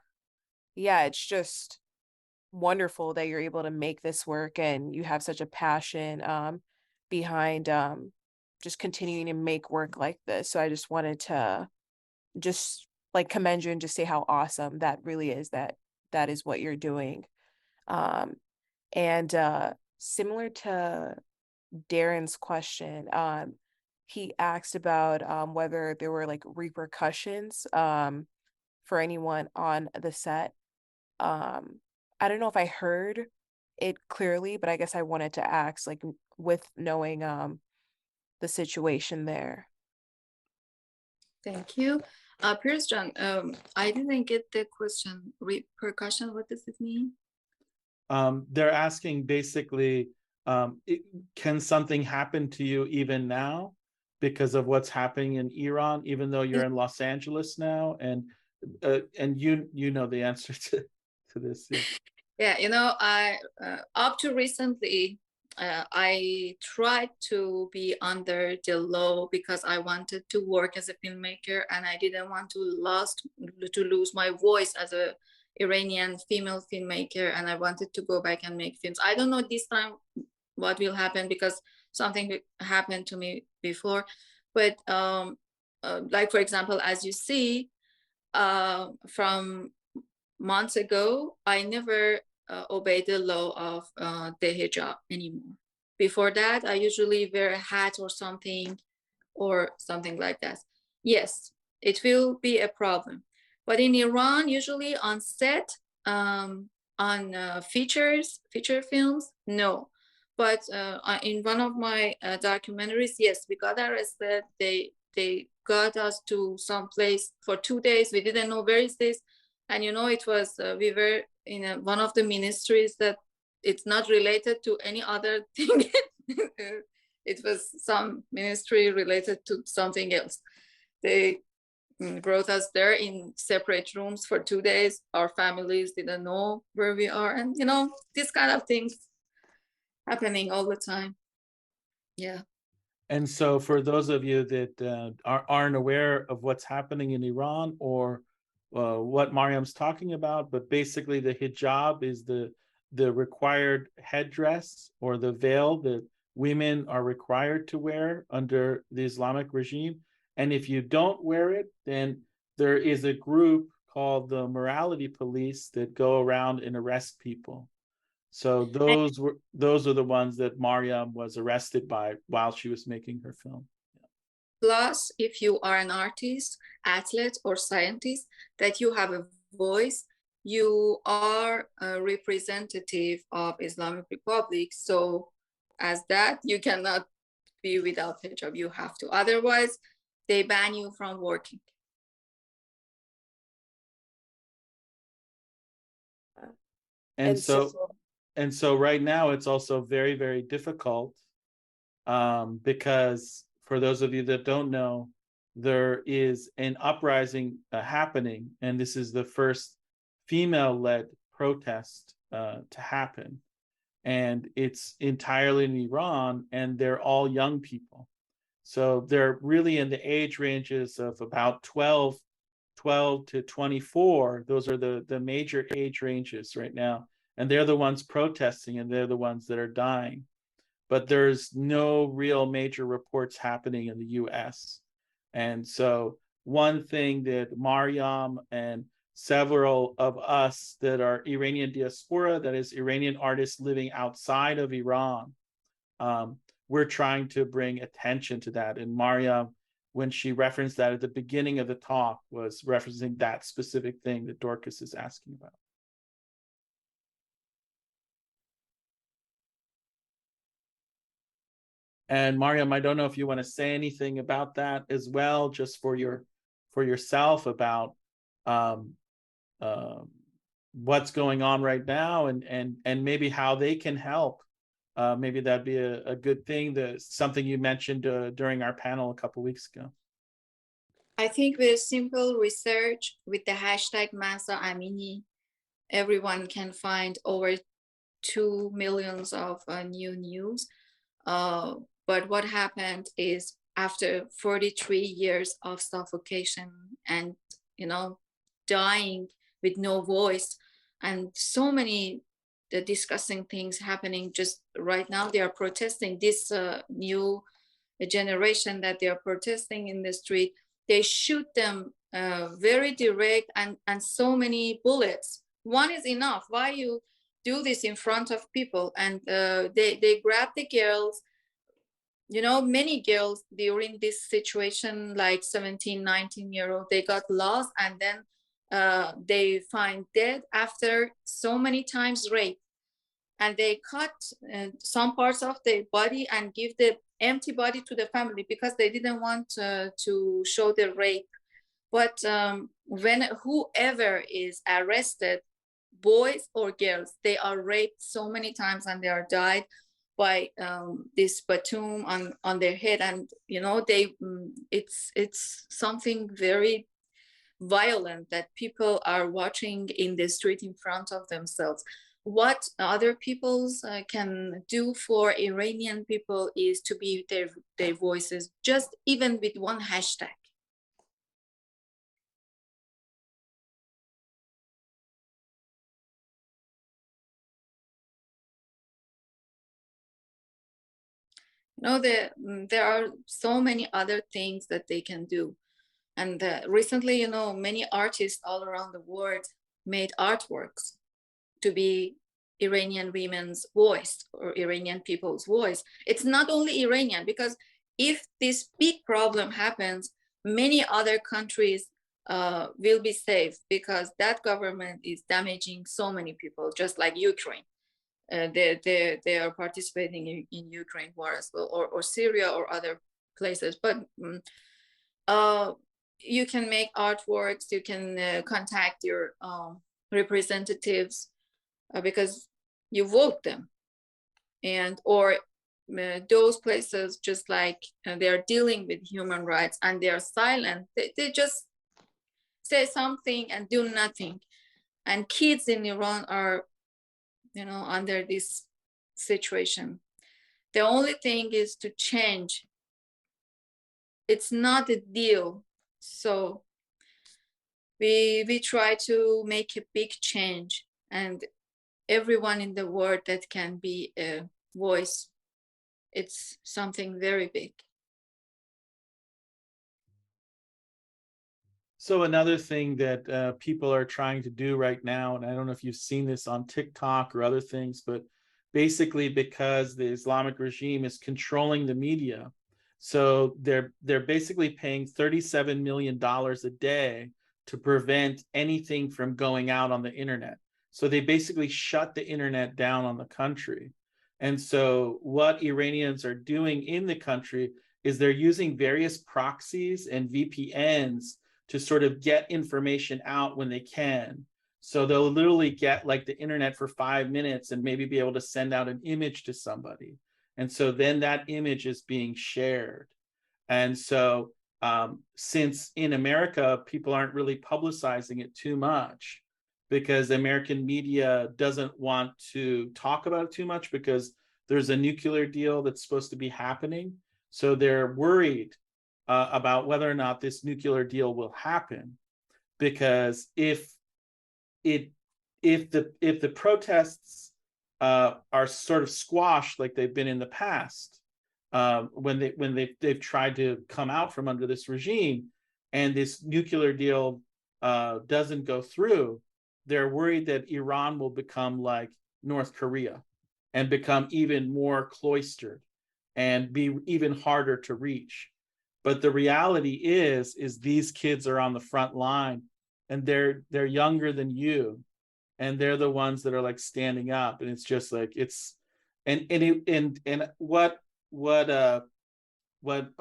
[SPEAKER 11] yeah, it's just wonderful that you're able to make this work and you have such a passion behind just continuing to make work like this. So I just wanted to just like commend you and just say how awesome that really is, that is what you're doing. And similar to Darren's question, he asked about whether there were like repercussions for anyone on the set. I don't know if I heard it clearly, but I guess I wanted to ask, like, with knowing the situation there.
[SPEAKER 2] Thank you. Pirooz John, I didn't get the question. Repercussion, what does it mean?
[SPEAKER 1] They're asking basically, can something happen to you even now because of what's happening in Iran, even though you're in Los Angeles now? And you know the answer to this. Yeah.
[SPEAKER 2] Yeah, you know, I up to recently, I tried to be under the law because I wanted to work as a filmmaker, and I didn't want to lose my voice as a Iranian female filmmaker, and I wanted to go back and make films. I don't know this time what will happen because something happened to me before, but like for example, as you see, from months ago, I never obeyed the law of the hijab anymore. Before that, I usually wear a hat or something like that. Yes, it will be a problem. But in Iran, usually on set, on feature films, no. But in one of my documentaries, yes, we got arrested. They got us to some place for 2 days. We didn't know where is this. And you know, it was, we were in one of the ministries that it's not related to any other thing. It was some ministry related to something else. They brought us there in separate rooms for 2 days. Our families didn't know where we are. And you know, this kind of things happening all the time. Yeah.
[SPEAKER 1] And so for those of you that aren't aware of what's happening in Iran or what Maryam's talking about, but basically the hijab is the required headdress or the veil that women are required to wear under the Islamic regime. And if you don't wear it, then there is a group called the morality police that go around and arrest people. So those are the ones that Maryam was arrested by while she was making her film.
[SPEAKER 2] Plus, if you are an artist, athlete, or scientist, that you have a voice, you are a representative of Islamic Republic. So as that, you cannot be without hijab. You have to. Otherwise, they ban you from working.
[SPEAKER 1] And so right now it's also very, very difficult because for those of you that don't know, there is an uprising happening, and this is the first female-led protest to happen. And it's entirely in Iran, and they're all young people. So they're really in the age ranges of about 12 to 24. Those are the major age ranges right now. And they're the ones protesting, and they're the ones that are dying. But there's no real major reports happening in the US. And so one thing that Maryam and several of us that are Iranian diaspora, that is Iranian artists living outside of Iran, we're trying to bring attention to that. And Maryam when she referenced that at the beginning of the talk, was referencing that specific thing that Dorcas is asking about. And Maryam, I don't know if you want to say anything about that as well, just for yourself, about what's going on right now, and maybe how they can help. Maybe that'd be a good thing. Something you mentioned during our panel a couple weeks ago.
[SPEAKER 2] I think with simple research with the hashtag Mahsa Amini, everyone can find over 2 million of new news. But what happened is, after 43 years of suffocation and, dying with no voice, and so many disgusting things happening just right now, they are protesting. This new generation that they are protesting in the street, they shoot them very direct, and so many bullets. One is enough. Why you do this in front of people? And they grab the girls. Many girls during this situation, like 17, 19-year-old, they got lost, and then they find dead after so many times rape. And they cut some parts of the body and give the empty body to the family because they didn't want to show the rape. But when whoever is arrested, boys or girls, they are raped so many times, and they are died by this baton on their head. And it's something very violent that people are watching in the street in front of themselves. What other peoples can do for Iranian people is to be their voices, just even with one hashtag. There are so many other things that they can do. And recently, many artists all around the world made artworks to be Iranian women's voice or Iranian people's voice. It's not only Iranian, because if this big problem happens, many other countries will be safe, because that government is damaging so many people, just like Ukraine. They are participating in Ukraine war as well, or Syria or other places. But you can make artworks, you can contact your representatives because you vote them, or those places, just like they're dealing with human rights and they're silent. They just say something and do nothing. And kids in Iran are under this situation. The only thing is to change. It's not a deal. So we try to make a big change, and everyone in the world that can be a voice, it's something very big.
[SPEAKER 1] So another thing that people are trying to do right now, and I don't know if you've seen this on TikTok or other things, but basically because the Islamic regime is controlling the media, so they're basically paying $37 million a day to prevent anything from going out on the internet. So they basically shut the internet down on the country. And so what Iranians are doing in the country is they're using various proxies and VPNs to sort of get information out when they can. So they'll literally get like the internet for 5 minutes and maybe be able to send out an image to somebody. And so then that image is being shared. And so since in America, people aren't really publicizing it too much, because the American media doesn't want to talk about it too much, because there's a nuclear deal that's supposed to be happening. So they're worried about whether or not this nuclear deal will happen, because if the protests are sort of squashed like they've been in the past, when they've tried to come out from under this regime, and this nuclear deal doesn't go through, they're worried that Iran will become like North Korea and become even more cloistered and be even harder to reach. But the reality is these kids are on the front line, and they're younger than you, and they're the ones that are like standing up. And it's just like what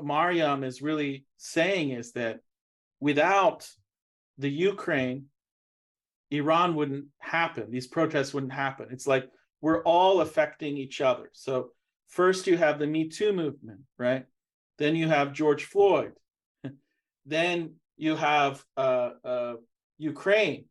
[SPEAKER 1] Maryam is really saying is that without the Ukraine, Iran wouldn't happen. These protests wouldn't happen. It's like we're all affecting each other. So first you have the Me Too movement, right? Then you have George Floyd. Then you have Ukraine.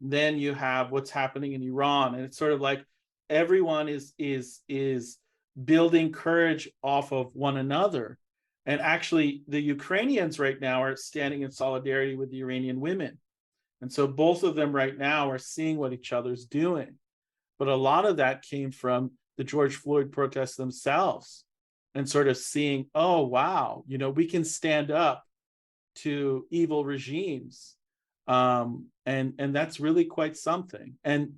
[SPEAKER 1] Then you have what's happening in Iran. And it's sort of like everyone is building courage off of one another. And actually, the Ukrainians right now are standing in solidarity with the Iranian women. And so both of them right now are seeing what each other's doing. But a lot of that came from the George Floyd protests themselves and sort of seeing, oh, wow, you know, we can stand up to evil regimes. And that's really quite something. And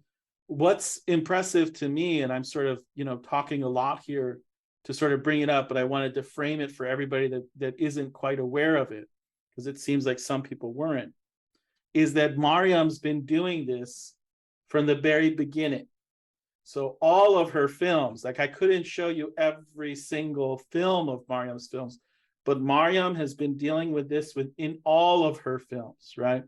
[SPEAKER 1] what's impressive to me, and I'm sort of, you know, talking a lot here to sort of bring it up, but I wanted to frame it for everybody that isn't quite aware of it, because it seems like some people weren't, is that Maryam's been doing this from the very beginning. So all of her films, like I couldn't show you every single film of Maryam's films, but Maryam has been dealing with this within all of her films, right?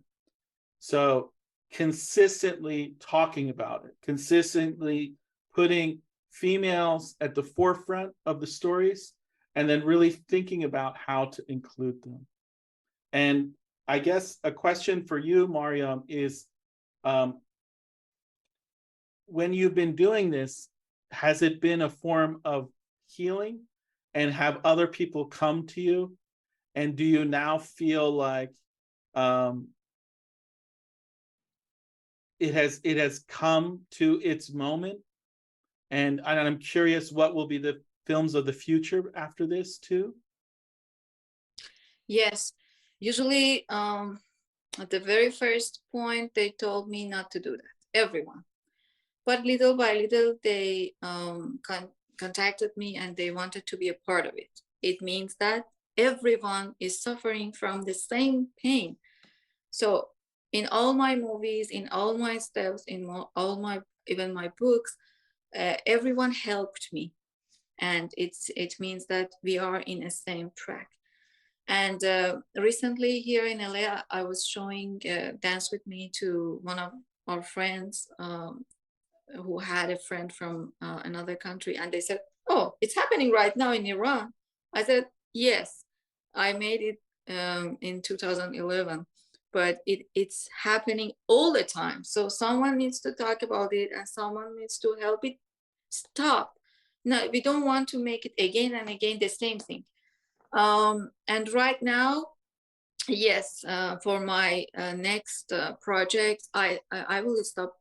[SPEAKER 1] So consistently talking about it, consistently putting females at the forefront of the stories, and then really thinking about how to include them. And I guess a question for you, Maryam, is when you've been doing this, has it been a form of healing, and have other people come to you? And do you now feel like it has come to its moment? And I'm curious, what will be the films of the future after this too?
[SPEAKER 2] Yes, usually at the very first point, they told me not to do that, everyone. But little by little, they contacted me and they wanted to be a part of it. It means that everyone is suffering from the same pain. So in all my movies, in all my steps, in all my, even my books, everyone helped me. And it means that we are in the same track. And recently here in LA, I was showing Dance With Me to one of our friends who had a friend from another country. And they said, oh, it's happening right now in Iran. I said, yes, I made it in 2011, but it's happening all the time. So someone needs to talk about it and someone needs to help it stop. No, we don't want to make it again and again the same thing. And right now, yes, for my next project, I will stop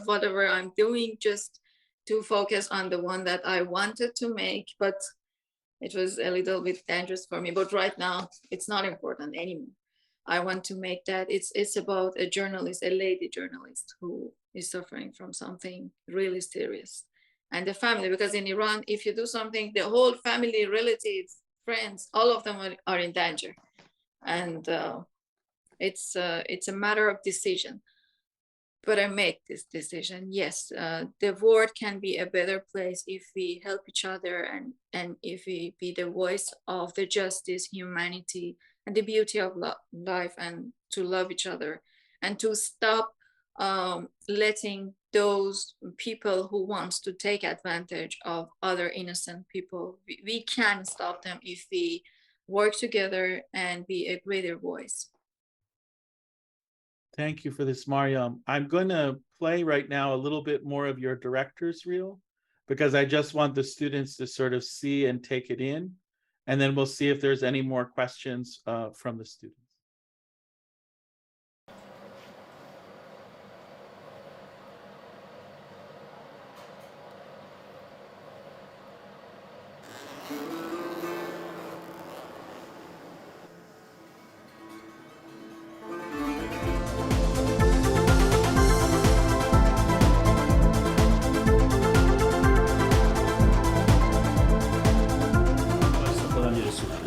[SPEAKER 2] whatever I'm doing just to focus on the one that I wanted to make, but it was a little bit dangerous for me. But right now, it's not important anymore. I want to make that. It's about a journalist, a lady journalist who is suffering from something really serious. And the family, because in Iran, if you do something, the whole family, relatives, friends, all of them are in danger. And it's a matter of decision. But I make this decision. Yes, the world can be a better place if we help each other and if we be the voice of the justice, humanity, and the beauty of life, and to love each other and to stop letting those people who want to take advantage of other innocent people. We can stop them if we work together and be a greater voice.
[SPEAKER 1] Thank you for this, Maryam. I'm going to play right now a little bit more of your director's reel, because I just want the students to sort of see and take it in. And then we'll see if there's any more questions from the students.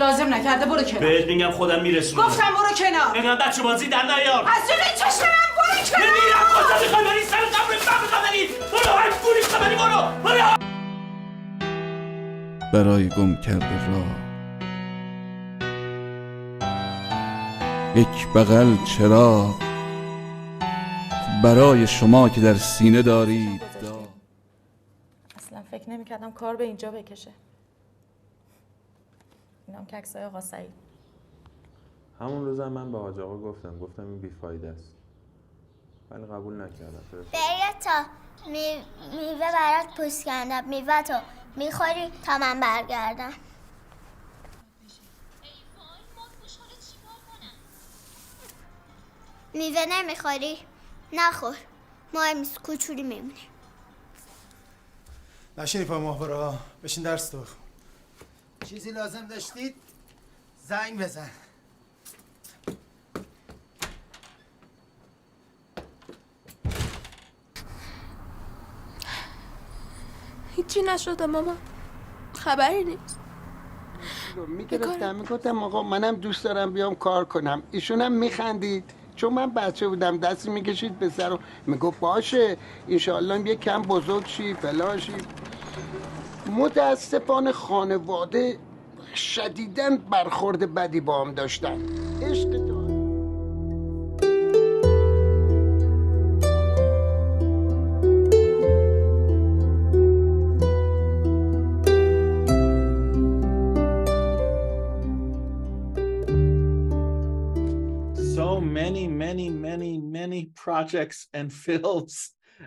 [SPEAKER 6] لازم نکرده، برو کنار.
[SPEAKER 7] بهت میگم خودم میرسونم.
[SPEAKER 6] گفتم برو کنار.
[SPEAKER 7] اینقدر بچه بازی در نیار.
[SPEAKER 6] از جلوی چشم من برو کنار.
[SPEAKER 7] بمیرم کجا میخوای بری؟ سر قبر من میخوای بری؟ برو هر گوری میخوای بری، برو.
[SPEAKER 12] برای گم کرده راه یک بغل چراغ، برای شما که در سینه دارید.
[SPEAKER 13] اصلا فکر نمی‌کردم کار به اینجا بکشه. اینم که عکسای آقا سعید.
[SPEAKER 14] همون روزم من به حاج آقا گفتم این بیفایده است، ولی قبول نکردم.
[SPEAKER 15] تا میوه برات پوست کردم، میوه تو میخوری تا من برگردم. میوه نمیخوری؟ نخور، مهم نیست، کوچولی میمونی.
[SPEAKER 3] نشینی پا ماهواره ها، بشین درس تو بخون. چیزی لازم داشتید؟ زنگ بزن.
[SPEAKER 16] هیچی نشده ماما، خبری نیست.
[SPEAKER 17] میگفتم آقا منم دوست دارم بیام کار کنم. ایشونم میخندید چون من بچه بودم، دستی میکشید به سر و میگفت باشه انشالله یه کم بزرگ شی فلان شی. متاسفانه خانواده شدیداً برخورد بدی با هم داشتن. عشق تو
[SPEAKER 1] many projects and films,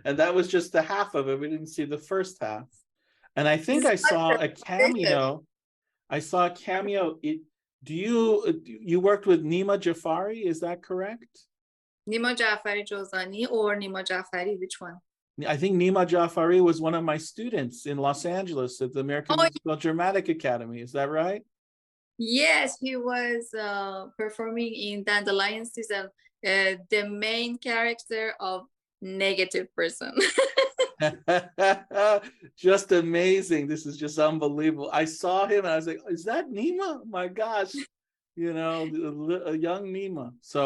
[SPEAKER 1] and that was just the half of it. We didn't see the first half. And I think I saw a cameo. Do you worked with Nima Jafari? Is that correct?
[SPEAKER 2] Nima Jafari Jozani or Nima Jafari, which one?
[SPEAKER 1] I think Nima Jafari was one of my students in Los Angeles at the American Musical Dramatic Academy. Is that right?
[SPEAKER 2] Yes, he was performing in Dandelion season, the main character of negative person.
[SPEAKER 1] Just amazing. This is just unbelievable. I saw him and I was like, is that Nima? My gosh, you know, a young Nima. So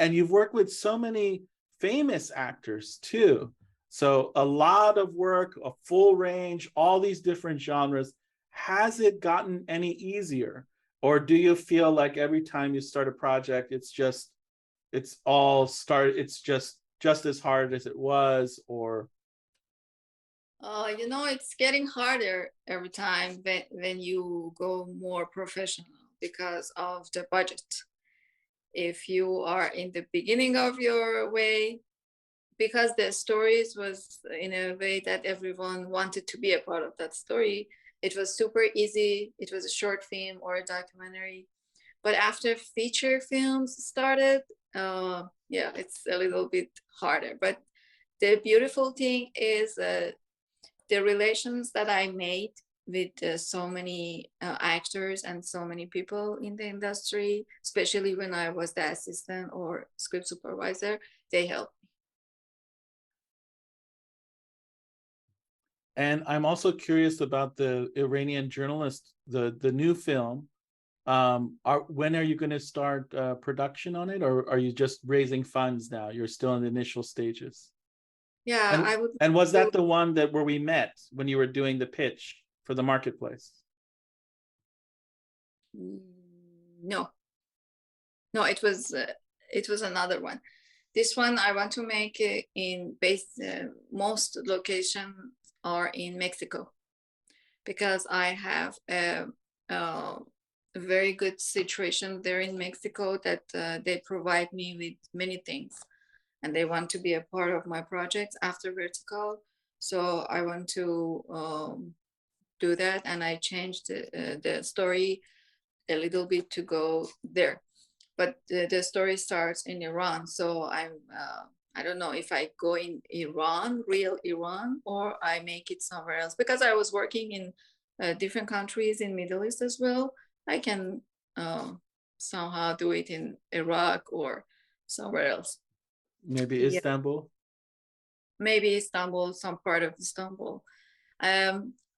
[SPEAKER 1] and you've worked with so many famous actors too, so a lot of work, a full range, all these different genres. Has it gotten any easier, or do you feel like every time you start a project it's just as hard as it was? Or
[SPEAKER 2] you know, it's getting harder every time when you go more professional because of the budget. If you are in the beginning of your way, because the stories was in a way that everyone wanted to be a part of that story, it was super easy. It was a short film or a documentary. But after feature films started, yeah, it's a little bit harder. But the beautiful thing is the relations that I made with so many actors and so many people in the industry, especially when I was the assistant or script supervisor, they helped.
[SPEAKER 1] And I'm also curious about the Iranian journalist, the new film. When are you going to start production on it, or are you just raising funds now? You're still in the initial stages.
[SPEAKER 2] Yeah,
[SPEAKER 1] and,
[SPEAKER 2] I would.
[SPEAKER 1] And was that the one that where we met when you were doing the pitch for the marketplace?
[SPEAKER 2] No, it was another one. This one I want to make in most locations are in Mexico, because I have a very good situation there in Mexico that they provide me with many things, and they want to be a part of my projects after Vertical. So I want to do that, and I changed the story a little bit to go there. But the story starts in Iran, so I don't know if I go in Iran, real Iran, or I make it somewhere else. Because I was working in different countries in Middle East as well, I can somehow do it in Iraq or somewhere else.
[SPEAKER 1] Maybe Istanbul?
[SPEAKER 2] Maybe Istanbul, some part of Istanbul.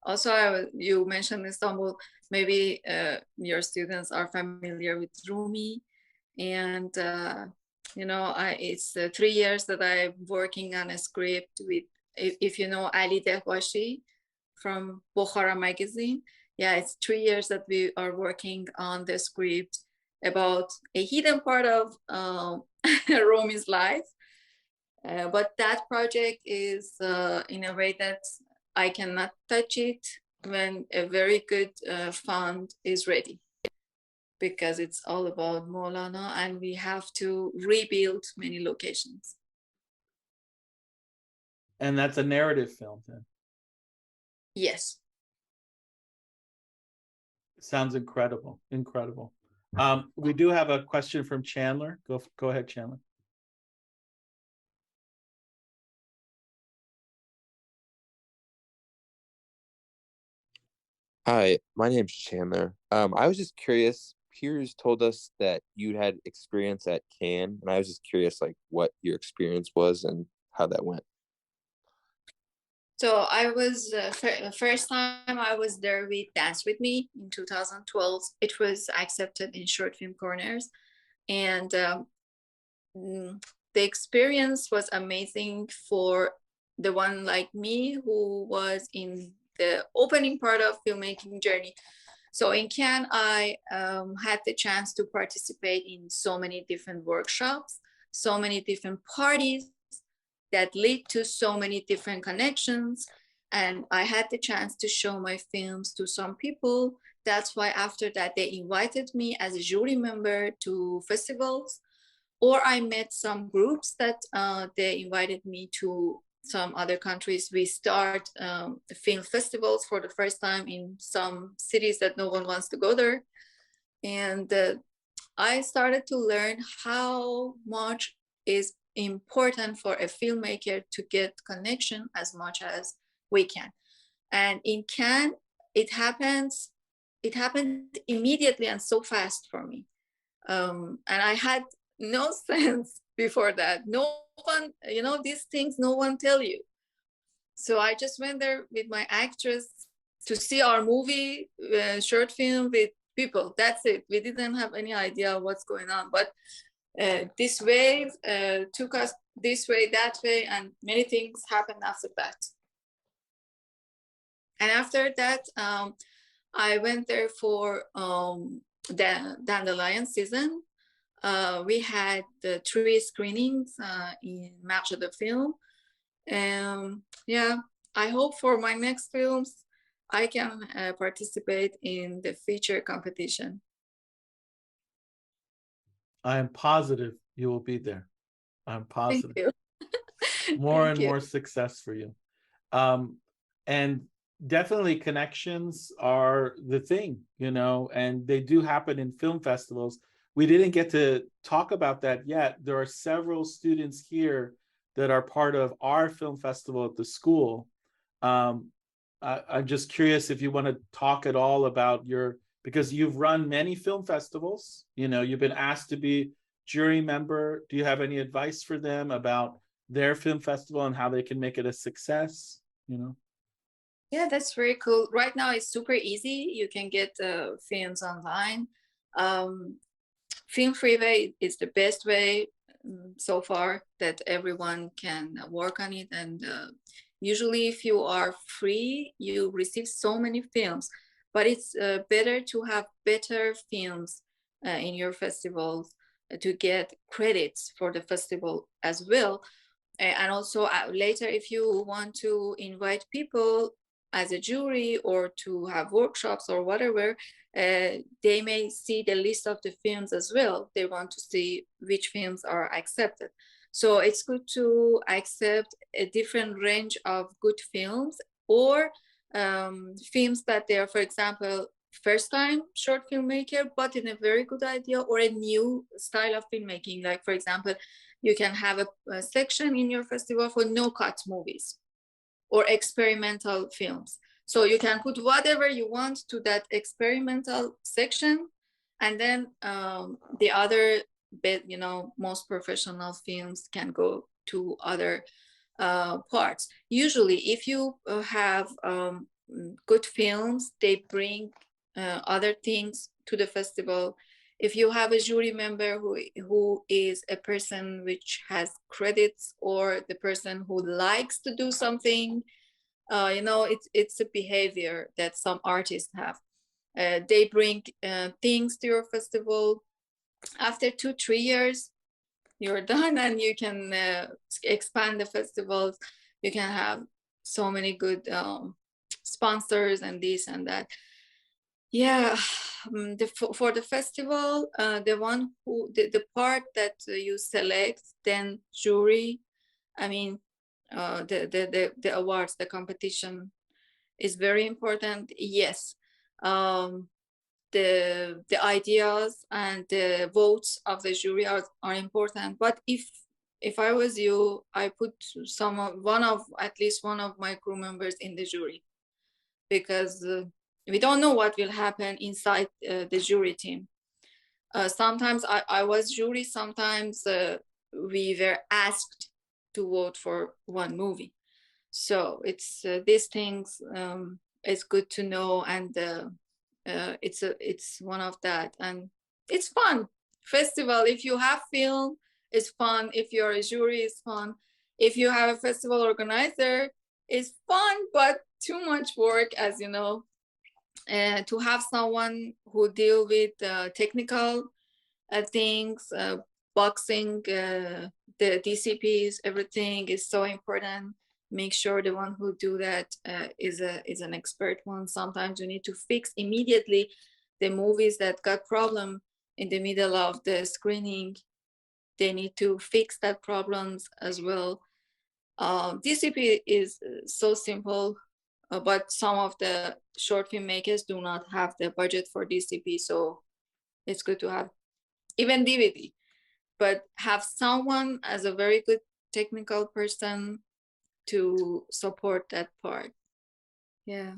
[SPEAKER 2] Also, you mentioned Istanbul. Maybe your students are familiar with Rumi, and it's 3 years that I'm working on a script with. If you know Ali Dehbashi from Bukhara magazine, yeah, it's 3 years that we are working on the script about a hidden part of Rumi's life. But that project is in a way that I cannot touch it when a very good fund is ready, because it's all about Maulana and we have to rebuild many locations.
[SPEAKER 1] And that's a narrative film then?
[SPEAKER 2] Yes.
[SPEAKER 1] Sounds incredible, incredible. We do have a question from Chandler. Go ahead, Chandler.
[SPEAKER 18] Hi, my name's Chandler. I was just curious, Piers told us that you had experience at Cannes, and I was just curious, like, what your experience was and how that went.
[SPEAKER 2] So I was, first time I was there with Dance With Me in 2012. It was accepted in Short Film Corners. And the experience was amazing for the one like me who was in the opening part of filmmaking journey. So in Cannes, I had the chance to participate in so many different workshops, so many different parties that lead to so many different connections. And I had the chance to show my films to some people. That's why after that, they invited me as a jury member to festivals, or I met some groups that they invited me to some other countries. We start film festivals for the first time in some cities that no one wants to go there. And I started to learn how much is important for a filmmaker to get connection as much as we can. And in Cannes, it happened immediately and so fast for me. And I had no sense before that. No one, these things no one tell you. So I just went there with my actress to see our movie, short film with people. That's it. We didn't have any idea what's going on, but this wave took us this way, that way, and many things happened after that. And after that, I went there for the Dandelion season. We had the 3 screenings in Marche de Film. Yeah, I hope for my next films, I can participate in the feature competition.
[SPEAKER 1] I am positive you will be there. I'm positive.
[SPEAKER 2] Thank you.
[SPEAKER 1] More and more success for you. And definitely connections are the thing, and they do happen in film festivals. We didn't get to talk about that yet. There are several students here that are part of our film festival at the school. I'm just curious if you want to talk at all about because you've run many film festivals, you've been asked to be jury member. Do you have any advice for them about their film festival and how they can make it a success?
[SPEAKER 2] Yeah, that's very cool. Right now it's super easy. You can get films online. Film Freeway is the best way so far that everyone can work on it. And usually if you are free, you receive so many films, but it's better to have better films in your festivals to get credits for the festival as well. And also later, if you want to invite people as a jury or to have workshops or whatever, they may see the list of the films as well. They want to see which films are accepted. So it's good to accept a different range of good films, or films that they are, for example, first time short filmmaker, but in a very good idea, or a new style of filmmaking. Like, for example, you can have a section in your festival for no-cut movies or experimental films. So you can put whatever you want to that experimental section, and then the other most professional films can go to other parts. Usually, if you have good films, they bring other things to the festival. If you have a jury member who is a person which has credits, or the person who likes to do something, you know, it's a behavior that some artists have. They bring things to your festival. After 2-3 years, you're done, and you can expand the festivals. You can have so many good sponsors and this and that. Yeah, for the festival, the part that you select, then jury, I mean, the awards, the competition is very important. Yes, the ideas and the votes of the jury are important. But if I was you, I put at least one of my crew members in the jury, because we don't know what will happen inside the jury team. Sometimes I was jury, sometimes we were asked to vote for one movie. So it's these things, it's good to know, and it's one of that, and it's fun. Festival, if you have film, it's fun. If you're a jury, it's fun. If you have a festival organizer, it's fun, but too much work, as you know. To have someone who deal with technical things, boxing, the DCPs, everything is so important. Make sure the one who do that is an expert one. Sometimes you need to fix immediately the movies that got problem in the middle of the screening. They need to fix that problems as well. DCP is so simple, but some of the short film makers do not have the budget for DCP, so it's good to have even DVD, but have someone as a very good technical person to support that part. Yeah.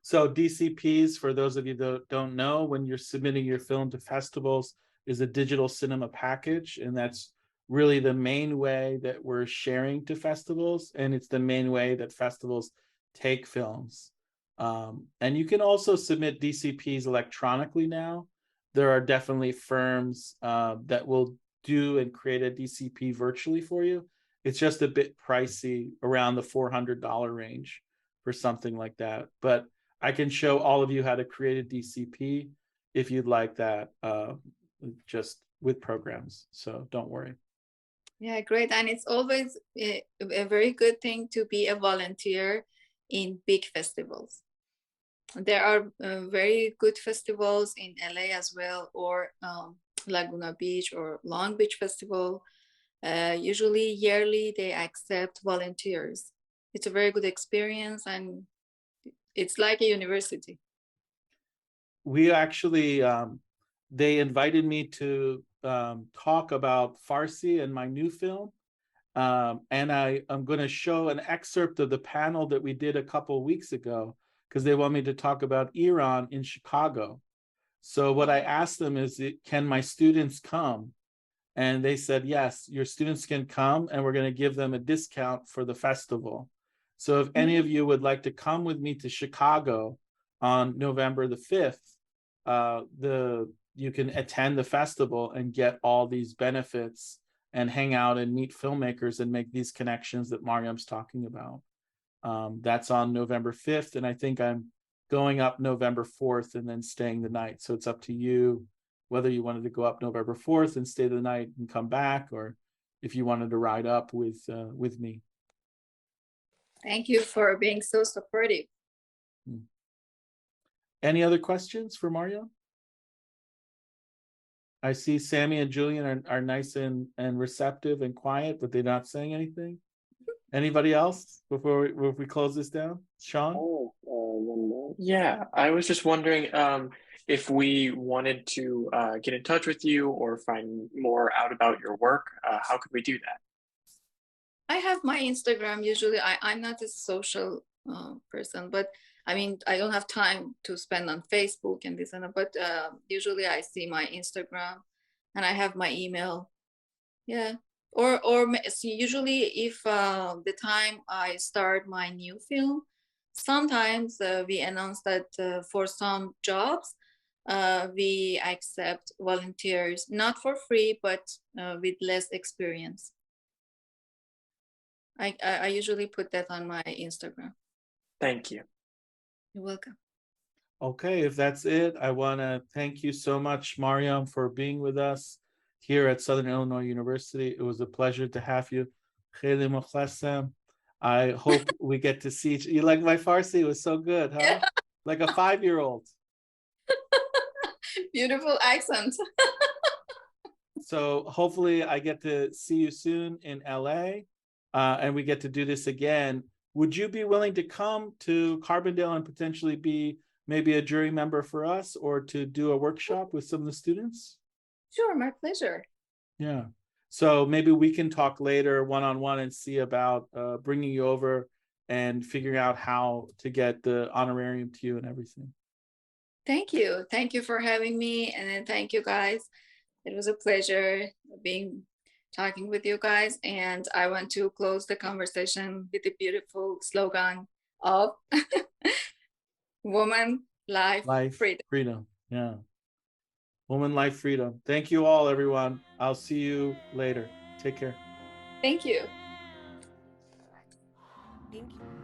[SPEAKER 1] So DCPs, for those of you that don't know, when you're submitting your film to festivals, is a digital cinema package, and that's really the main way that we're sharing to festivals, and it's the main way that festivals take films. And you can also submit DCPs electronically now. There are definitely firms that will do and create a DCP virtually for you. It's just a bit pricey, around the $400 range for something like that. But I can show all of you how to create a DCP if you'd like that, just with programs. So don't worry.
[SPEAKER 2] Yeah, great. And it's always a very good thing to be a volunteer in big festivals. There are very good festivals in LA as well, or Laguna Beach or Long Beach Festival. Usually yearly they accept volunteers. It's a very good experience, and it's like a university.
[SPEAKER 1] We actually, they invited me to talk about Farsi and my new film. And I'm going to show an excerpt of the panel that we did a couple of weeks ago, because they want me to talk about Iran in Chicago. So what I asked them is, can my students come? And they said, yes, your students can come, and we're going to give them a discount for the festival. So if any of you would like to come with me to Chicago on November the 5th, you can attend the festival and get all these benefits and hang out and meet filmmakers and make these connections that Maryam's talking about. That's on November 5th, and I think I'm going up November 4th and then staying the night. So it's up to you whether you wanted to go up November 4th and stay the night and come back, or if you wanted to ride up with me.
[SPEAKER 2] Thank you for being so supportive.
[SPEAKER 1] Any other questions for Maryam? I see Sammy and Julian are nice and receptive and quiet, but they're not saying anything. Anybody else before we close this down? Sean?
[SPEAKER 10] Yeah, I was just wondering if we wanted to get in touch with you or find more out about your work, how could we do that?
[SPEAKER 2] I have my Instagram. Usually I'm not a social person, but I mean, I don't have time to spend on Facebook and this and that, but usually I see my Instagram, and I have my email. Yeah, So usually if the time I start my new film, sometimes we announce that for some jobs we accept volunteers, not for free, but with less experience. I usually put that on my Instagram.
[SPEAKER 10] Thank you.
[SPEAKER 2] You're welcome.
[SPEAKER 1] Okay, if that's it, I want to thank you so much, Maryam, for being with us here at Southern Illinois University. It was a pleasure to have you. خیلی مخلصم. I hope we get to see you. Like my Farsi was so good, huh? Yeah. Like a 5-year-old.
[SPEAKER 2] Beautiful accent.
[SPEAKER 1] So hopefully I get to see you soon in LA, and we get to do this again. Would you be willing to come to Carbondale and potentially be maybe a jury member for us, or to do a workshop with some of the students?
[SPEAKER 2] Sure, my pleasure.
[SPEAKER 1] Yeah. So maybe we can talk later one-on-one and see about bringing you over and figuring out how to get the honorarium to you and everything.
[SPEAKER 2] Thank you. Thank you for having me. And then thank you guys. It was a pleasure talking with you guys. And I want to close the conversation with the beautiful slogan of Woman, Life, Freedom.
[SPEAKER 1] Freedom. Yeah. Woman, Life, Freedom. Thank you all, everyone. I'll see you later. Take care.
[SPEAKER 2] Thank you.
[SPEAKER 11] Thank you.